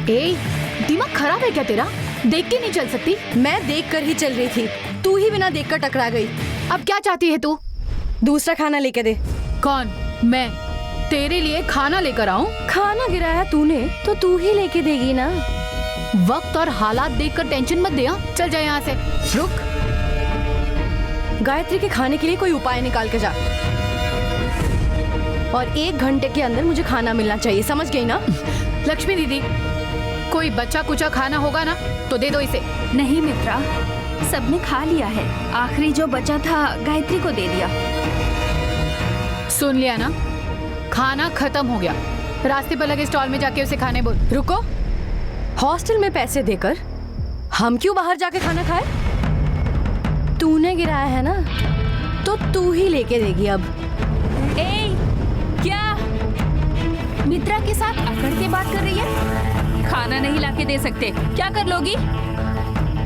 ए, दिमाग खराब है क्या तेरा? देख के नहीं चल सकती? मैं देख कर ही चल रही थी, तू ही बिना देख कर टकरा गई। अब क्या चाहती है तू? दूसरा खाना लेके दे। कौन? मैं तेरे लिए खाना लेकर आऊं? खाना गिराया तूने तो तू ही लेके देगी ना। वक्त और हालात देखकर टेंशन मत दे। चल जा यहाँ से। रुक। गायत्री के खाने के लिए कोई उपाय निकाल के जा, और 1 घंटे के अंदर मुझे खाना मिलना चाहिए, समझ गई ना? लक्ष्मी दीदी, कोई बच्चा कुचा खाना होगा ना तो दे दो इसे। नहीं मित्रा, सबने खा लिया है। आखिरी जो बचा था गायत्री को दे दिया। सुन लिया ना, खाना खत्म हो गया। रास्ते पर लगे स्टॉल में जाके उसे खाने बोल। रुको, हॉस्टल में पैसे देकर हम क्यों बाहर जाके खाना खाए? तूने गिराया है ना, तो तू ही लेके देगी अब। ए, क्या मित्रा के साथ अकड़ के बात कर रही है? खाना नहीं लाके दे सकते, क्या कर लोगी?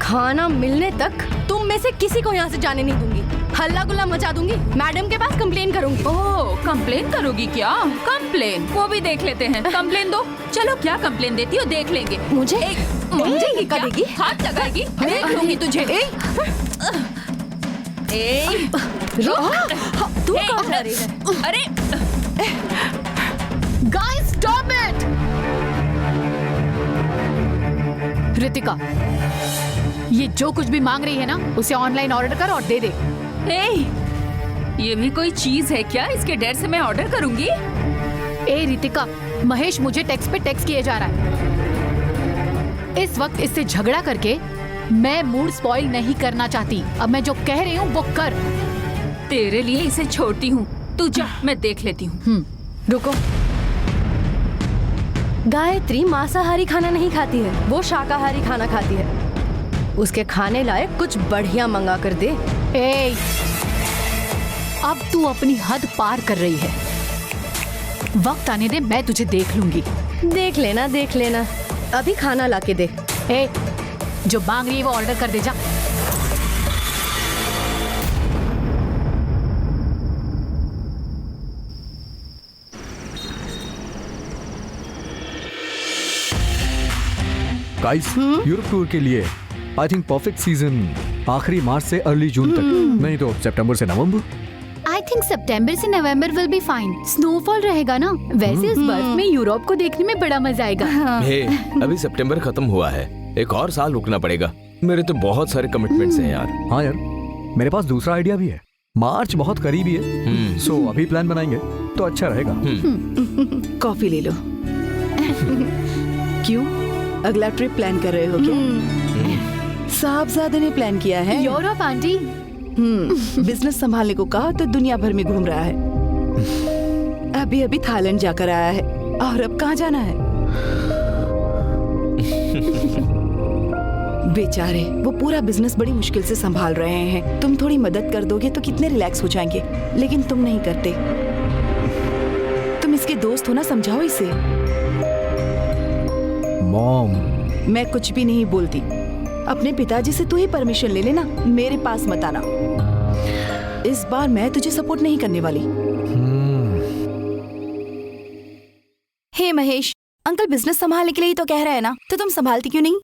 खाना मिलने तक तुम में से किसी को यहाँ से जाने नहीं दूंगी। हल्ला गुल्ला मचा दूंगी, मैडम के पास कंप्लेन करूंगी। ओह, कंप्लेन करोगी क्या? कंप्लेन वो भी देख लेते हैं। कंप्लेन दो, चलो क्या कंप्लेन देती हो देख लेंगे। मुझे मुझे क्या देगी? हाथ लगाएगी, देख लूंगी तुझे। तू कहाँ जा रही है? अरे गाइस स्टॉप इट। रितिका, ये जो कुछ भी मांग रही है ना, उसे ऑनलाइन ऑर्डर कर और दे दे। ये भी कोई चीज है क्या? इसके डर से मैं ऑर्डर करूंगी? ए रितिका, महेश मुझे टेक्स्ट पे टेक्स्ट किए जा रहा है। इस वक्त इससे झगड़ा करके मैं मूड स्पॉइल नहीं करना चाहती। अब मैं जो कह रही हूँ वो कर। तेरे लिए इसे छोड़ती हूँ, तू जा, मैं देख लेती हूँ। रुको, गायत्री मांसाहारी खाना नहीं खाती है, वो शाकाहारी खाना खाती है। उसके खाने लायक कुछ बढ़िया मंगा कर दे। ए, अब तू अपनी हद पार कर रही है। वक्त आने दे, मैं तुझे देख लूंगी। देख लेना, देख लेना। अभी खाना लाके दे। ए, जो मांग रही है वो ऑर्डर कर दे जा। गाइस, यूरोप टूर के लिए आई थिंक परफेक्ट सीजन आखिरी मार्च से अर्ली जून तक, नहीं तो सितंबर से नवंबर। आई थिंक सितंबर से नवंबर विल बी फाइन। स्नोफॉल रहेगा ना, वैसे इस बर्फ में यूरोप को देखने में बड़ा मजा आएगा। हे, अभी सितंबर खत्म हुआ है, एक और साल रुकना पड़ेगा। मेरे तो बहुत सारे कमिटमेंट्स हैं यार। हाँ यार, मेरे पास दूसरा आइडिया भी है। मार्च बहुत करीबी है, सो अभी प्लान बनाएंगे तो अच्छा रहेगा। कॉफी ले लो। क्यों, अगला ट्रिप प्लान कर रहे हो क्या? साहबजादे ने प्लान किया है। Europe aunty. बिजनेस संभालने को कहा तो दुनिया भर में घूम रहा है। अभी अभी थाईलैंड जाकर आया है, और अब कहाँ जाना है? बेचारे, वो पूरा बिजनेस बड़ी मुश्किल से संभाल रहे हैं। तुम थोड़ी मदद कर दोगे तो कितने रिलैक्स हो जाएंगे, लेकिन तुम नहीं करते। तुम इसके दोस्त हो ना, समझाओ इसे। मॉम, मैं कुछ भी नहीं बोलती। अपने पिताजी से तू ही परमिशन ले लेना, मेरे पास मत आना। इस बार मैं तुझे सपोर्ट नहीं करने वाली। हे महेश, अंकल बिजनेस संभालने के लिए ही तो कह रहे हैं ना, तो तुम संभालती क्यों नहीं?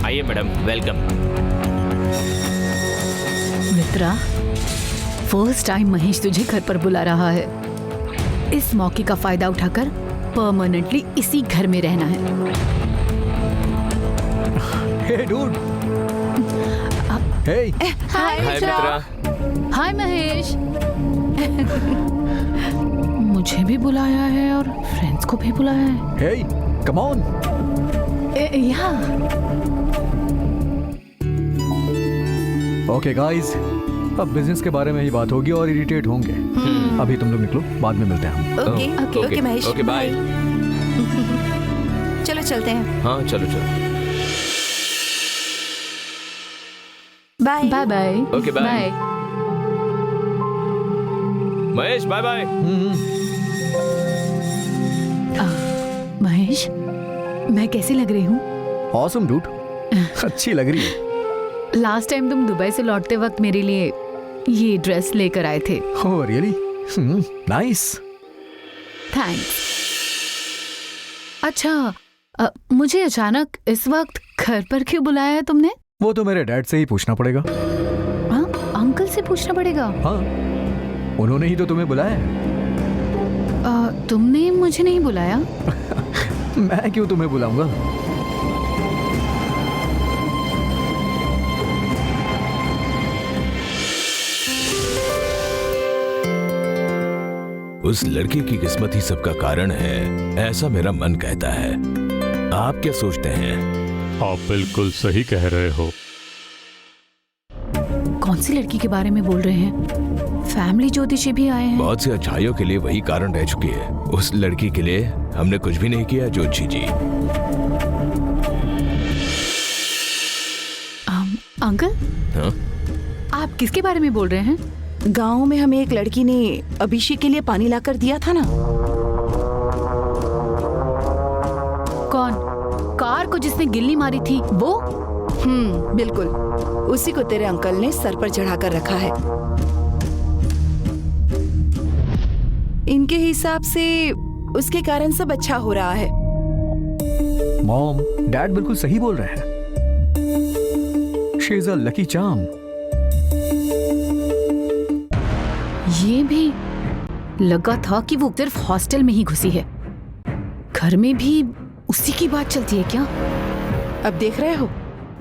आइए मैडम, वेलकम। मित्रा, फर्स्ट टाइम महेश तुझे घर पर बुला रहा है। इस मौके का फायदा उठाकर परमानेंटली इसी घर में रहना है। Hey dude. Hey. Hi Mitra. Hi Mahesh. मुझे भी बुलाया है और फ्रेंड्स को भी बुलाया है। हे, कम ऑन। ओके गाइस, अब बिजनेस के बारे में ही बात होगी और इरिटेट होंगे। अभी तुम लोग निकलो, बाद में मिलते हैं हम। Okay Mahesh, okay bye. चलो चलते हैं। हाँ चलो चलो। Bye bye bye. Okay bye. Mahesh bye bye. Mahesh, मैं कैसी लग रही हूँ? ऑसम डूड, अच्छी लग रही है। लास्ट टाइम तुम दुबई से लौटते वक्त मेरे लिए ये ड्रेस लेकर आए थे। Oh really? नाइस। थैंक्स। अच्छा, मुझे अचानक इस वक्त घर पर क्यों बुलाया है तुमने? वो तो मेरे डैड से ही पूछना पड़ेगा। हाँ, अंकल से पूछना पड़ेगा। हाँ, उन्होंने ही तो तुम्हें बुलाया है। तुमने मुझे नहीं बुलाया। मैं क्यों तुम्हें बुलाऊंगा? उस लड़की की किस्मत ही सबका कारण है, ऐसा मेरा मन कहता है। आप क्या सोचते हैं? आप बिल्कुल सही कह रहे हो। कौन सी लड़की के बारे में बोल रहे हैं? फैमिली ज्योतिषी भी आए हैं। बहुत सी अच्छाइयों के लिए वही कारण रह चुकी है। उस लड़की के लिए हमने कुछ भी नहीं किया ज्योतिषी जी। अंकल, हाँ? आप किसके बारे में बोल रहे हैं? गांव में हमें एक लड़की ने अभिषेक के लिए पानी लाकर दिया था ना। कौन? कार को जिसने गिल्ली मारी थी वो? बिल्कुल, उसी को तेरे अंकल ने सर पर चढ़ा कर रखा है। इनके हिसाब से उसके कारण सब अच्छा हो रहा है। मॉम, डैड बिल्कुल सही बोल रहे हैं। She is a lucky charm. ये भी लगा था कि वो सिर्फ हॉस्टल में ही घुसी है। घर में भी उसी की बात चलती है क्या? अब देख रहे हो,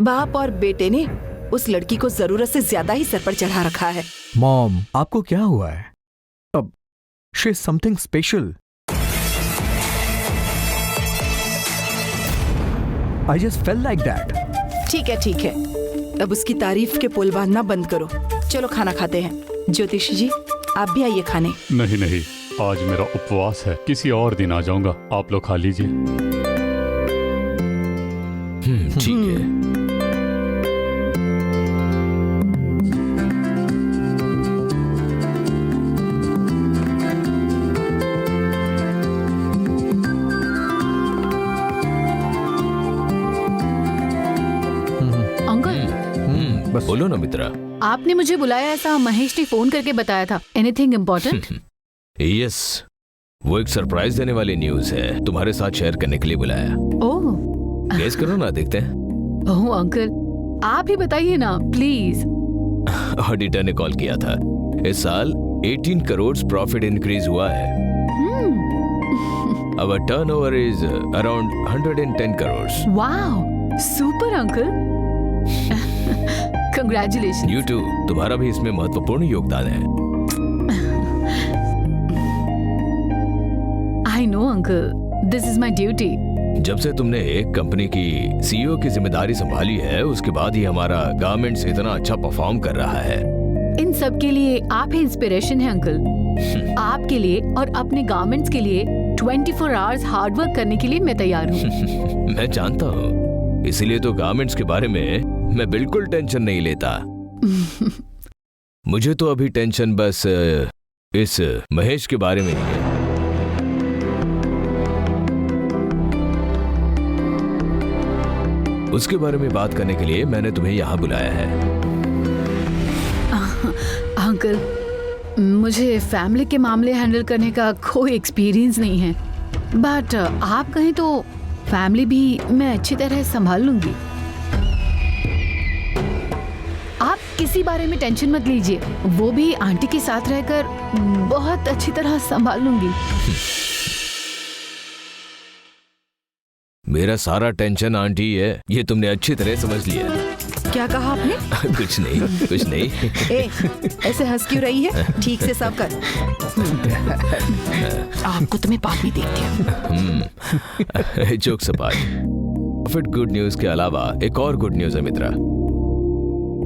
बाप और बेटे ने उस लड़की को जरूरत से ज्यादा ही सर पर चढ़ा रखा है। मॉम, आपको क्या हुआ है? अब she is something special. I just felt like that. ठीक है, अब उसकी तारीफ के पुल बांधना बंद करो। चलो खाना खाते हैं। ज्योतिषी जी, आप भी आइए खाने। नहीं नहीं, आज मेरा उपवास है, किसी और दिन आ जाऊंगा। आप लोग खा लीजिए। ठीक है। अंकल, बस बोलो ना मित्रा। आपने मुझे बुलाया ऐसा महेश ने फोन करके बताया था। Anything important? यस, वो एक सरप्राइज देने वाली न्यूज है, तुम्हारे साथ शेयर करने के लिए बुलाया। ओह, गेस करो ना, देखते हैं। ओह अंकल, आप ही बताइए ना प्लीज। ऑडिटर ने कॉल किया था। इस साल 18 करोड़ प्रॉफिट इंक्रीज हुआ है। Our turnover is around 110 crores. Wow, super uncle. Congratulation. You too. तुम्हारा भी इसमें महत्वपूर्ण योगदान है। I know uncle, this is my duty. जब से तुमने एक कंपनी की सीईओ की जिम्मेदारी संभाली है, उसके बाद ही हमारा गारमेंट्स इतना अच्छा परफॉर्म कर रहा है। इन सब के लिए आप ही इंस्पिरेशन है अंकल। आपके लिए और अपने गारमेंट्स के लिए 24 आवर्स हार्ड वर्क करने के लिए मैं तैयार हूँ। मैं जानता हूँ, इसीलिए तो गारमेंट्स के बारे में मैं बिल्कुल टेंशन नहीं लेता। मुझे तो अभी टेंशन बस इस महेश के बारे में ही है। उसके बारे में बात करने के लिए मैंने तुम्हें यहाँ बुलाया है। अंकल, मुझे फैमिली के मामले हैंडल करने का कोई एक्सपीरियंस नहीं है, बट आप कहें तो फैमिली भी मैं अच्छी तरह संभाल लूंगी। आप किसी बारे में टेंशन मत लीजिए, वो भी आंटी के साथ रहकर बहुत अच्छी तरह संभाल लूंगी। मेरा सारा टेंशन आंटी है, ये तुमने अच्छी तरह समझ लिया। क्या कहा आपने? कुछ नहीं। ए, ऐसे हंस क्यों रही है? ठीक से सब कर। आपको तो मैं बाद में देखती हूँ। Jokes apart, profit good news के अलावा एक और गुड न्यूज है मित्रा।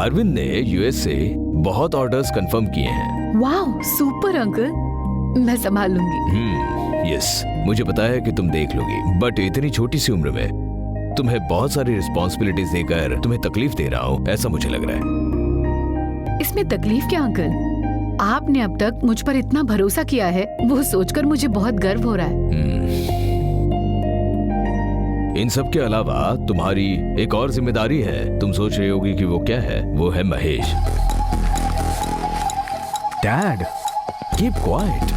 अरविंद ने यूएस से बहुत ऑर्डर्स कंफर्म किए हैं। वाओ, सुपर अंकल, मैं संभाल लूंगी। यस, मुझे पता है कि तुम देख लोगी, बट इतनी छोटी सी उम्र में तुम्हें बहुत सारी रिस्पॉन्सिबिलिटीज देकर तुम्हें तकलीफ दे रहा हूँ, ऐसा मुझे लग रहा है। इसमें तकलीफ क्या अंकल? आपने अब तक मुझ पर इतना भरोसा किया है, वो सोचकर मुझे बहुत गर्व हो रहा है। इन सब के अलावा तुम्हारी एक और जिम्मेदारी है। तुम सोच रही होगी कि वो क्या है? वो है महेश। Dad keep quiet.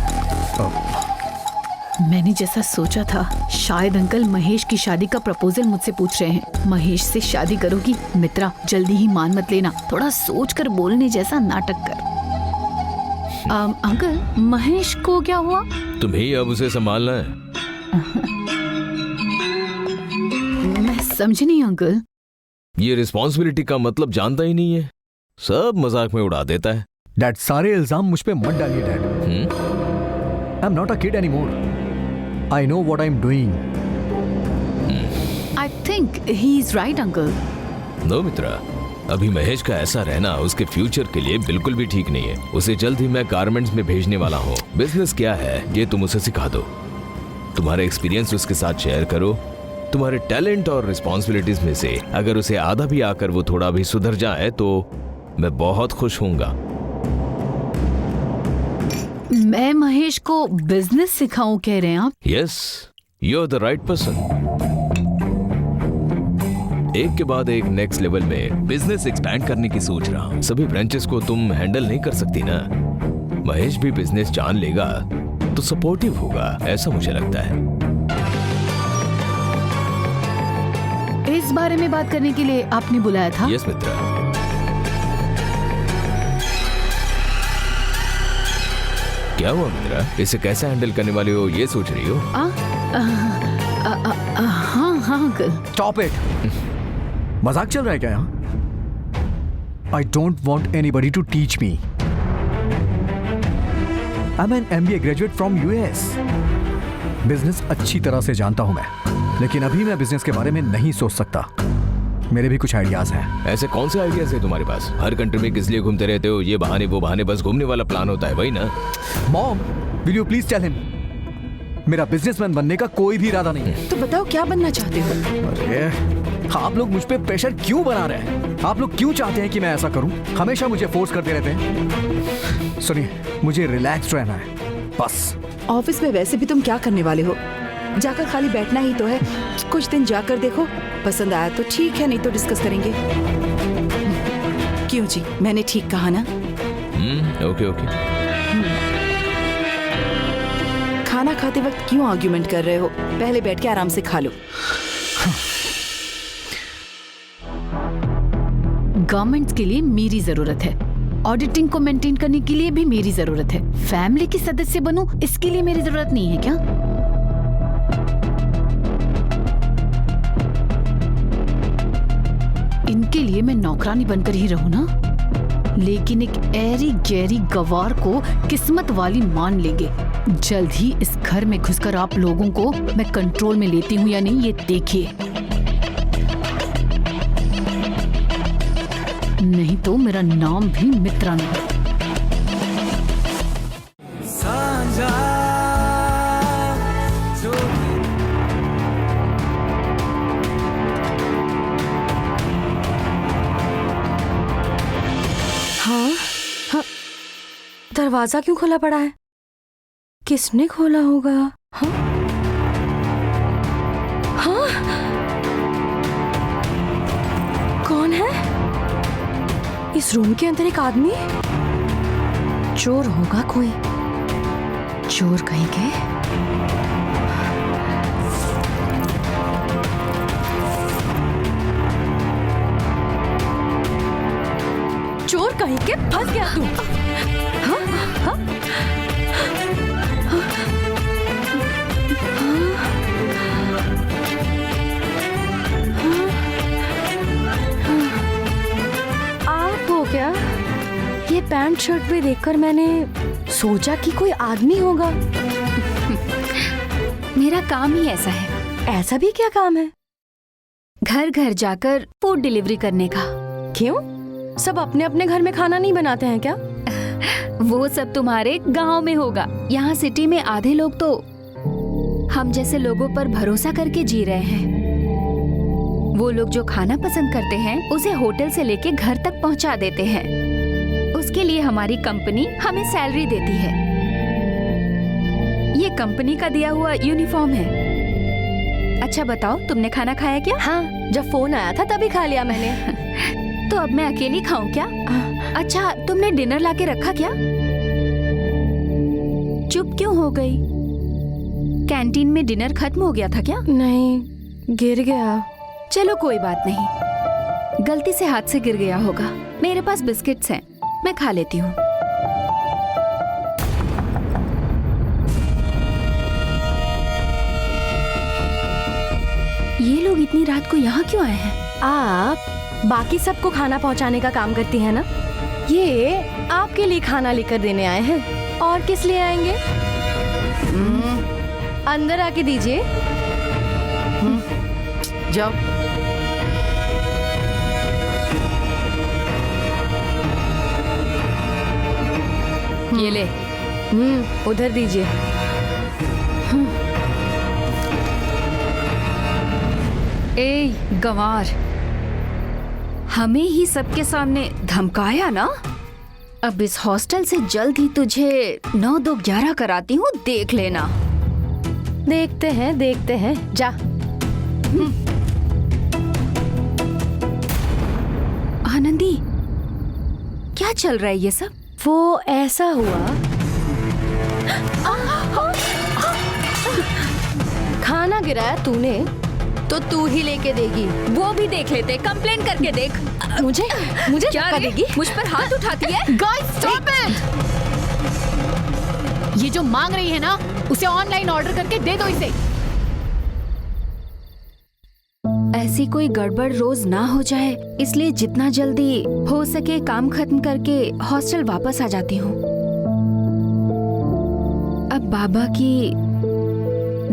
मैंने जैसा सोचा था, शायद अंकल महेश की शादी का प्रपोजल मुझसे पूछ रहे हैं। महेश से शादी करोगी? मित्रा, जल्दी ही मान मत लेना, थोड़ा सोच कर बोलने जैसा नाटक कर। अंकल, महेश को क्या हुआ? तुम्हें ही अब उसे संभालना है। मैं समझ नहीं अंकल। ये रिस्पॉन्सिबिलिटी का मतलब जानता ही नहीं है, सब मजाक में उड़ा देता है। डैड, सारे इल्जाम मुझ पे मत डालिए dad. I am not a kid anymore. I know what I am doing. I think he is right uncle. No Mitra, अभी महेश का ऐसा रहना उसके फ्यूचर के लिए बिल्कुल भी ठीक नहीं है। उसे जल्द ही मैं गारमेंट्स में भेजने वाला हूँ। बिजनेस क्या है ये तुम उसे सिखा दो, तुम्हारे एक्सपीरियंस उसके साथ शेयर करो। तुम्हारे टैलेंट और रिस्पॉन्सिबिलिटीज में से अगर उसे आधा भी आकर वो थोड़ा भी सुधर जाए तो मैं बहुत खुश होऊंगा। मैं महेश को बिजनेस सिखाऊं कह रहे हैं आप? Yes, you are the right person. एक के बाद एक नेक्स्ट लेवल में बिजनेस एक्सपैंड करने की सोच रहा हूं। सभी ब्रांचेस को तुम हैंडल नहीं कर सकती ना। महेश भी बिजनेस जान लेगा तो सपोर्टिव होगा, ऐसा मुझे लगता है। इस बारे में बात करने के लिए आपने बुलाया था? यस मित्रा। क्या हुआ मित्रा, इसे कैसे हैंडल करने वाले हो ये सोच रही हो? हाँ हाँ अंकल। Stop it. मजाक चल रहा है क्या यहाँ? I don't want anybody to teach me. I am an MBA graduate from US। Business अच्छी तरह से जानता हूं मैं, लेकिन अभी मैं बिजनेस के बारे में नहीं सोच सकता। मेरे भी कुछ आइडियाज हैं। ऐसे कौन से आइडियाज है तुम्हारे पास? हर कंट्री में किस लिए घूमते रहते हो? ये बहाने वो बहाने, बस घूमने वाला प्लान होता है, वही ना? Mom, will you please tell him मेरा बिजनेसमैन बनने का कोई भी इरादा नहीं है। तो बताओ क्या बनना चाहते हो? अरे आप लोग मुझ पे प्रेशर क्यों बना रहे हैं? आप लोग क्यों चाहते हैं कि मैं ऐसा करूं? हमेशा मुझे फोर्स करते रहते हैं। सुनिए, मुझे रिलैक्स रहना है बस। ऑफिस में वैसे भी तुम क्या करने वाले हो? जाकर खाली बैठना ही तो है। कुछ दिन जाकर देखो, पसंद आया तो ठीक है, नहीं तो डिस्कस करेंगे। क्यों जी, मैंने ठीक कहा ना? Okay okay. खाना खाते वक्त क्यों आर्ग्यूमेंट कर रहे हो? पहले बैठ के आराम से खा लो। गवर्नमेंट के लिए मेरी जरूरत है, ऑडिटिंग को मेंटेन करने के लिए भी मेरी जरूरत है, फैमिली की सदस्य बनूं इसके लिए मेरी जरूरत नहीं है क्या? इनके लिए मैं नौकरानी बनकर ही रहूं ना? लेकिन एक ऐरी गैरी गवार को किस्मत वाली मान लेंगे। जल्द ही इस घर में घुसकर आप लोगों को मैं कंट्रोल में लेती हूं या नहीं, ये देखिए। नहीं तो मेरा नाम भी मित्रा नहीं। हाँ, दरवाजा क्यों खुला पड़ा है? किसने खोला होगा? हाँ? हाँ? कौन है? इस रूम के अंदर एक आदमी? चोर होगा कोई। चोर कहीं के? चोर कहीं के, फंस गया तू। हाँ? हाँ? आप हो क्या? ये पैंट शर्ट पे देखकर मैंने सोचा कि कोई आदमी होगा। मेरा काम ही ऐसा है। ऐसा भी क्या काम है? घर घर जाकर फूड डिलीवरी करने का। क्यों? सब अपने अपने घर में खाना नहीं बनाते हैं क्या? वो सब तुम्हारे गांव में होगा। यहाँ सिटी में आधे लोग तो हम जैसे लोगों पर भरोसा करके जी रहे हैं। वो लोग जो खाना पसंद करते हैं उसे होटल से लेके घर तक पहुँचा देते हैं। उसके लिए हमारी कंपनी हमें सैलरी देती है। ये कंपनी का दिया हुआ यूनिफॉर्म है। अच्छा बताओ, तुमने खाना खाया क्या? हाँ, जब फोन आया था तभी खा लिया मैंने। तो अब मैं अकेली खाऊं क्या? अच्छा, तुमने डिनर लाके रखा क्या? क्यों हो गई? कैंटीन में डिनर खत्म हो गया था क्या? नहीं, गिर गया। चलो कोई बात नहीं, गलती से हाथ से गिर गया होगा। मेरे पास बिस्किट्स हैं, मैं खा लेती हूँ। ये लोग इतनी रात को यहाँ क्यों आए हैं? आप बाकी सबको खाना पहुंचाने का काम करती हैं ना? ये आपके लिए खाना लेकर देने आए हैं। और किस लिए आएंगे? अंदर आके दीजिए। जाओ। ये ले। उधर दीजिए। ए गंवार, हमें ही सबके सामने धमकाया ना? अब इस हॉस्टल से जल्द ही तुझे 9-2-11 कराती हूँ, देख लेना। देखते हैं, जा। आनंदी, क्या चल रहा है ये सब? वो ऐसा हुआ, खाना गिराया तूने तो तू ही लेके देगी। वो भी देख लेते, कंप्लेन करके देख। मुझे क्या धक्का देगी? मुझ पर हाथ उठाती है? Guys stop it! ये जो मांग रही है ना, उसे ऑनलाइन ऑर्डर करके दे दो इसे। ऐसी कोई गड़बड़ रोज ना हो जाए, इसलिए जितना जल्दी हो सके काम खत्म करके हॉस्टल वापस आ जाती हूँ। अब बाबा की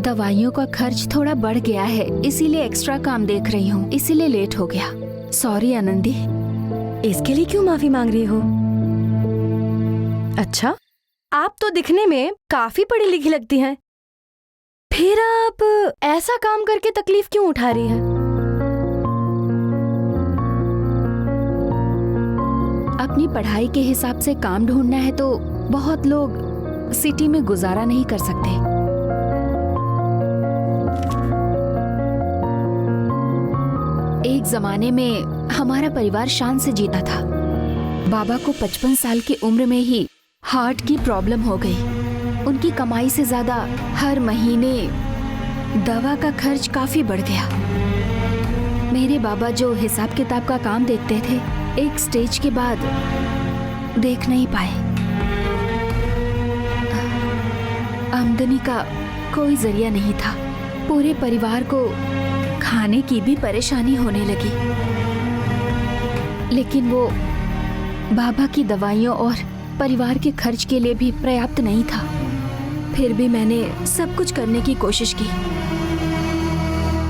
दवाइयों का खर्च थोड़ा बढ़ गया है, इसीलिए एक्स्ट्रा काम देख रही हूँ, इसीलिए लेट हो गया। सॉरी आनंदी। इसके लिए क्यों माफी मांग रही हो? अच्छा, आप तो दिखने में काफी पढ़ी लिखी लगती हैं, फिर आप ऐसा काम करके तकलीफ क्यों उठा रही हैं? अपनी पढ़ाई के हिसाब से काम ढूंढना है तो बहुत लोग सिटी में गुजारा नहीं कर सकते। एक जमाने में हमारा परिवार शान से जीता था। बाबा को 55 साल की उम्र में ही हार्ट की प्रॉब्लम हो गई। उनकी कमाई से ज्यादा हर महीने दवा का खर्च काफी बढ़ गया। मेरे बाबा जो हिसाब किताब का काम देखते थे, एक स्टेज के बाद देख नहीं पाए। आमदनी का कोई जरिया नहीं था। पूरे परिवार को खाने की भी परेशानी होने लगी। लेकिन वो बाबा की दवाइयों और परिवार के खर्च के लिए भी पर्याप्त नहीं था। फिर भी मैंने सब कुछ करने की कोशिश की,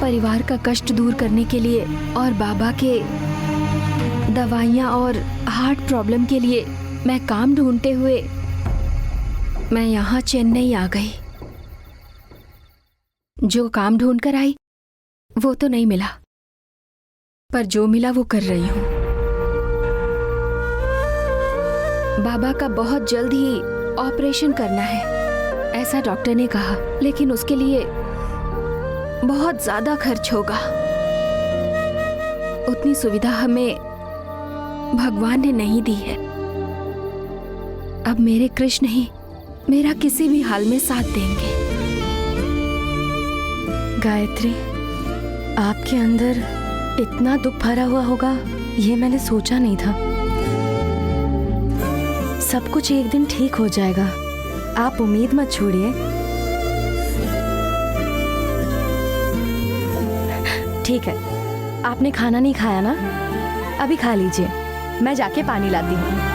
परिवार का कष्ट दूर करने के लिए और बाबा के दवाइयाँ और हार्ट प्रॉब्लम के लिए। मैं काम ढूंढते हुए मैं यहाँ चेन्नई आ गई। जो काम ढूंढ कर आई वो तो नहीं मिला, पर जो मिला वो कर रही हूँ। बाबा का बहुत जल्द ही ऑपरेशन करना है, ऐसा डॉक्टर ने कहा, लेकिन उसके लिए बहुत ज्यादा खर्च होगा। उतनी सुविधा हमें भगवान ने नहीं दी है। अब मेरे कृष्ण ही मेरा किसी भी हाल में साथ देंगे। गायत्री, आपके अंदर इतना दुख भरा हुआ होगा, ये मैंने सोचा नहीं था। सब कुछ एक दिन ठीक हो जाएगा, आप उम्मीद मत छोड़िए। ठीक है, आपने खाना नहीं खाया ना? अभी खा लीजिए, मैं जाके पानी लाती हूँ।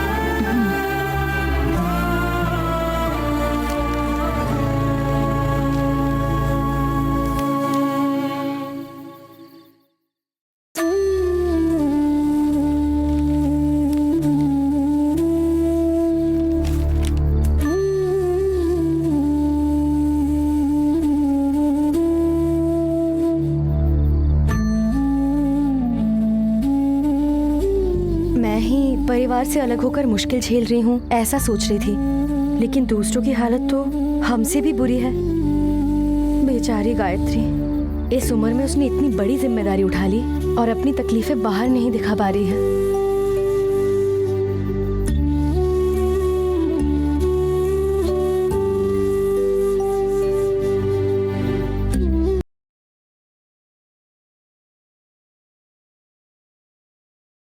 परिवार से अलग होकर मुश्किल झेल रही हूँ, ऐसा सोच रही थी, लेकिन दूसरों की हालत तो हमसे भी बुरी है। बेचारी गायत्री, इस उम्र में उसने इतनी बड़ी जिम्मेदारी उठा ली और अपनी तकलीफें बाहर नहीं दिखा पा रही है।